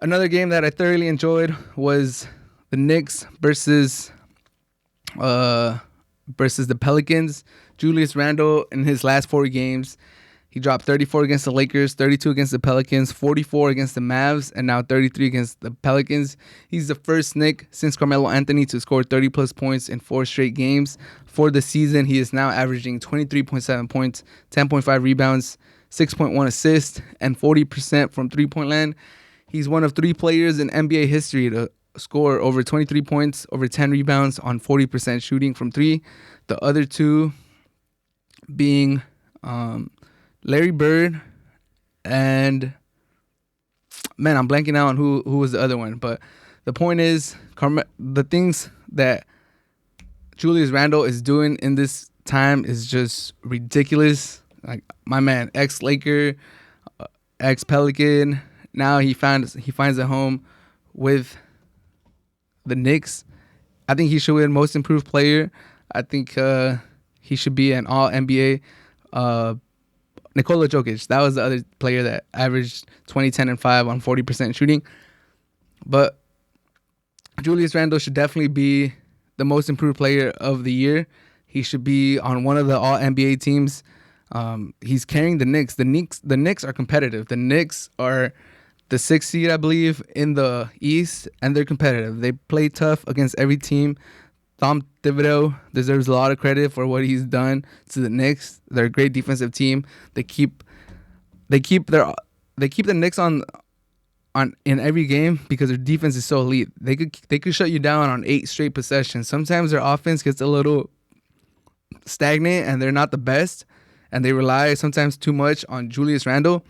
Another game that I thoroughly enjoyed was the Knicks uh, versus the Pelicans. Julius Randle in his last 4 games, he dropped 34 against the Lakers, 32 against the Pelicans, 44 against the Mavs, and now 33 against the Pelicans. He's the first Knick since Carmelo Anthony to score 30-plus points in 4 straight games. For the season, he is now averaging 23.7 points, 10.5 rebounds, 6.1 assists, and 40% from three-point land. He's one of 3 players in NBA history to score over 23 points, over 10 rebounds on 40% shooting from 3. The other 2 being Larry Bird and, man, I'm blanking out on who was the other one. But the point is, the things that Julius Randle is doing in this time is just ridiculous. Like, my man, ex-Laker, ex-Pelican, now he finds a home with the Knicks. I think he should win Most Improved Player. I think he should be an All-NBA. Nikola Jokic, that was the other player that averaged 20, 10, and 5 on 40% shooting. But Julius Randle should definitely be the Most Improved Player of the year. He should be on one of the All-NBA teams. He's carrying the Knicks. The Knicks are competitive. The Knicks are the 6th seed, I believe, in the East, and they're competitive. They play tough against every team. Tom Thibodeau deserves a lot of credit for what he's done to the Knicks. They're a great defensive team. They keep the Knicks on in every game because their defense is so elite. They could shut you down on 8 straight possessions. Sometimes their offense gets a little stagnant and they're not the best, and they rely sometimes too much on Julius Randle,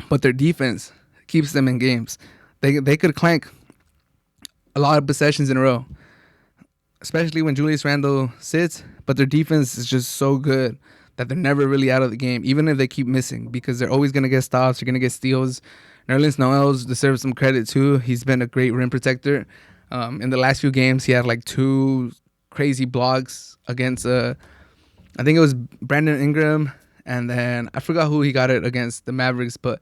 but their defense keeps them in games. They could clank a lot of possessions in a row, especially when Julius Randle sits, but their defense is just so good that they're never really out of the game, even if they keep missing, because they're always going to get stops, they're going to get steals. Nerlens Noel deserves some credit too. He's been a great rim protector. In the last few games, he had like 2 crazy blocks against, I think it was Brandon Ingram, and then I forgot who he got it against, the Mavericks, but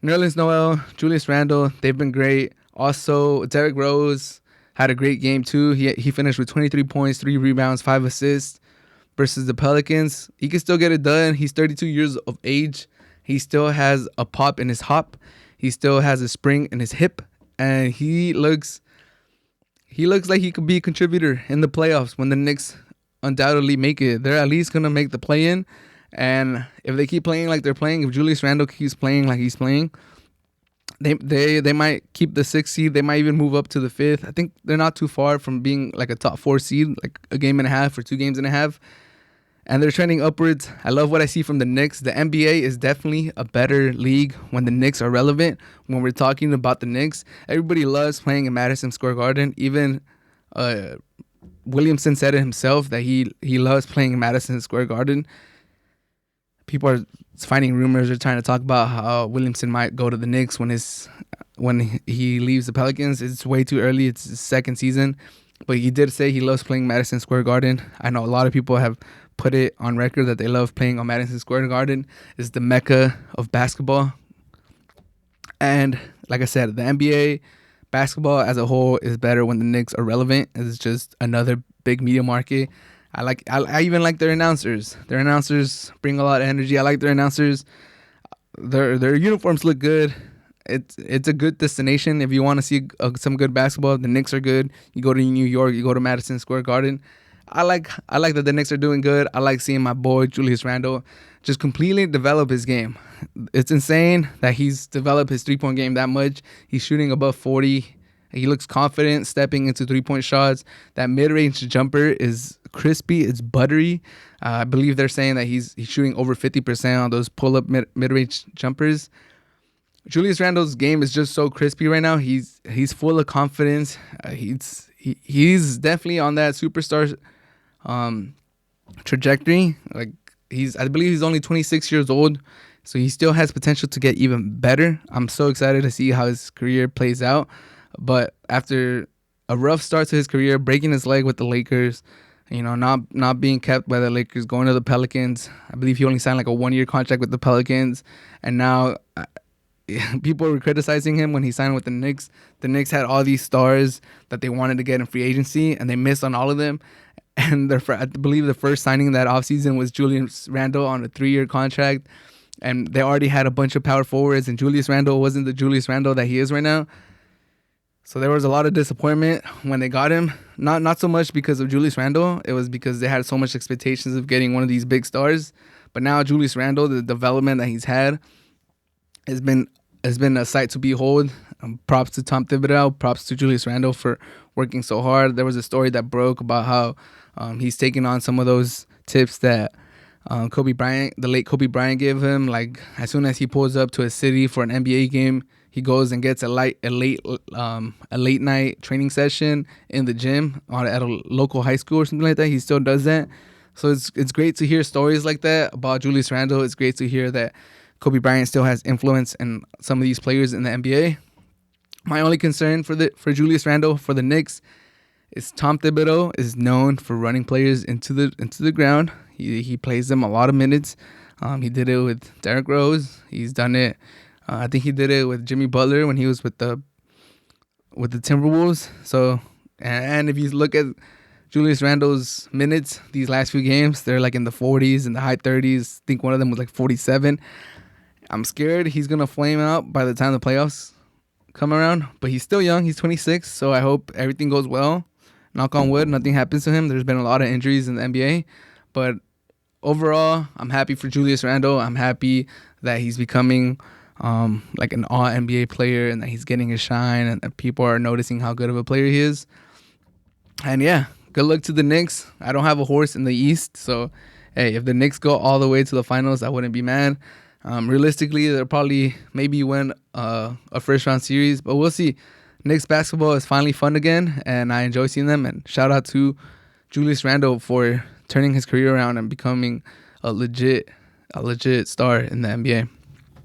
Nerlens Noel, Julius Randle, they've been great. Also, Derrick Rose had a great game too. He finished with 23 points, 3 rebounds, 5 assists versus the Pelicans. He can still get it done. He's 32 years of age. He still has a pop in his hop. He still has a spring in his hip, and he looks like he could be a contributor in the playoffs when the Knicks undoubtedly make it. They're at least gonna make the play-in, and if they keep playing like they're playing, if Julius Randle keeps playing like he's playing, they might keep the 6th seed. They might even move up to the 5th. I think they're not too far from being like a top 4 seed, like a game and a half or 2 games and a half. And they're trending upwards. I love what I see from the Knicks. The NBA is definitely a better league when the Knicks are relevant. When we're talking about the Knicks, everybody loves playing in Madison Square Garden. Even Williamson said it himself that he loves playing in Madison Square Garden. People are finding rumors or trying to talk about how Williamson might go to the Knicks when he leaves the Pelicans. It's way too early. It's his 2nd season. But he did say he loves playing Madison Square Garden. I know a lot of people have put it on record that they love playing on Madison Square Garden. It's the mecca of basketball. And like I said, the NBA basketball as a whole is better when the Knicks are relevant. It's just another big media market. I even like their announcers. Their announcers bring a lot of energy. I like their announcers. Their uniforms look good. It's a good destination if you want to see some good basketball. The Knicks are good. You go to New York, you go to Madison Square Garden. I like that the Knicks are doing good. I like seeing my boy Julius Randle just completely develop his game. It's insane that he's developed his 3-point game that much. He's shooting above 40. He looks confident stepping into 3-point shots. That mid-range jumper is crispy. It's buttery. I believe they're saying that he's shooting over 50% on those pull-up mid-range jumpers. Julius Randle's game is just so crispy right now. He's full of confidence. He's definitely on that superstar trajectory. Like I believe he's only 26 years old, so he still has potential to get even better. I'm so excited to see how his career plays out. But after a rough start to his career, breaking his leg with the Lakers, not being kept by the Lakers, going to the Pelicans. I believe he only signed like a 1-year contract with the Pelicans, and now people were criticizing him when he signed with the Knicks. The Knicks had all these stars that they wanted to get in free agency, and they missed on all of them. And I believe the first signing that offseason was Julius Randle on a 3-year contract. And they already had a bunch of power forwards, and Julius Randle wasn't the Julius Randle that he is right now. So there was a lot of disappointment when they got him. Not so much because of Julius Randle. It was because they had so much expectations of getting one of these big stars. But now Julius Randle, the development that he's had has been a sight to behold. Props to Tom Thibodeau. Props to Julius Randle for working so hard. There was a story that broke about how he's taking on some of those tips that Kobe Bryant, the late Kobe Bryant, gave him. Like, as soon as he pulls up to a city for an NBA game, he goes and gets a late night training session in the gym at a local high school or something like that. He still does that. So it's great to hear stories like that about Julius Randle. It's great to hear that Kobe Bryant still has influence in some of these players in the NBA. My only concern for Julius Randle for the Knicks is Tom Thibodeau is known for running players into the ground. He plays them a lot of minutes. He did it with Derrick Rose. He's done it. I think he did it with Jimmy Butler when he was with the Timberwolves. So, and if you look at Julius Randle's minutes these last few games, they're like in the 40s and the high 30s. I think one of them was like 47. I'm scared he's gonna flame out by the time the playoffs come around. But he's still young. He's 26. So I hope everything goes well. Knock on wood, nothing happens to him. There's been a lot of injuries in the NBA. But overall, I'm happy for Julius Randle. I'm happy that he's becoming like an all-NBA player and that he's getting his shine and that people are noticing how good of a player he is. And yeah, good luck to the Knicks. I don't have a horse in the East, so hey, if the Knicks go all the way to the finals, I wouldn't be mad. Realistically, they'll probably maybe win a first-round series, but we'll see. Knicks basketball is finally fun again, and I enjoy seeing them. And shout out to Julius Randle for turning his career around and becoming a legit star in the NBA.